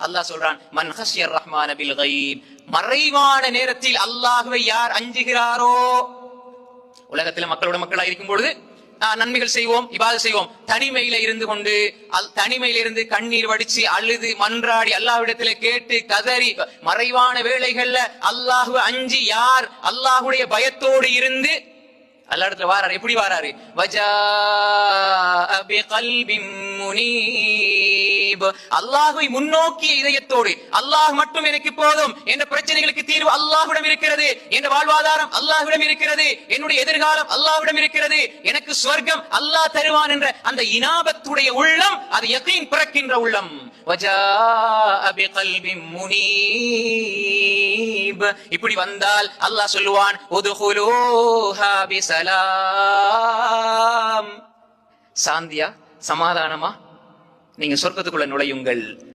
அல்லாஹ் சொல்றான், மன் ஹஷியர் ரஹ்மான பில் கய்ப், மறைவான நேரத்தில் அல்லாஹ்வை யார் அஞ்சுகிறாரோ. உலகத்தில் மக்களோட மக்களா இருக்கும் பொழுது நன்மைகள் செய்வோம், இபாதத் செய்வோம். தனிமையில இருந்து கொண்டு, தனிமையில இருந்து கண்ணீர் வடிச்சு அழுது மன்றாடி அல்லாஹ்விடத்திலே கேட்டு கதறி மறைவான வேளைகள்ல அல்லாஹ்வை அஞ்சி யார் அல்லாஹ்வுடைய பயத்தோடு இருந்து அல்லாஹ் இடத்துல வாராரு. எப்படி வாராரு? வஜாஅ பிகல்பின் முனீப், அல்லாஹ்வை முன்னோக்கிய இதயத்தோடு, அல்லாஹ் மட்டும் எனக்கு போதும், என்ற பிரச்சனைகளுக்கு தீர்வு அல்லாஹ்விடம் இருக்கிறது, என்ற வாழ்வாதாரம் அல்லாஹ்விடம் இருக்கிறது, என்னுடைய எதிர்காலம் அல்லாஹ்விடம் இருக்கிறது, எனக்கு சொர்க்கம் அல்லாஹ் தருவான் என்ற அந்த இனாபத்துடைய உள்ளம், அது யகீன் பிறக்கின்ற உள்ளம். வஜாஅ பிகல்பின் முனீப், இப்படி வந்தால் அல்லாஹ் சொல்லுவான், உதுகுலூஹா பிஸலாம், சாந்தியா சமாதானமா நீங்க சொர்க்கத்துக்குள்ள நுழையுங்கள்.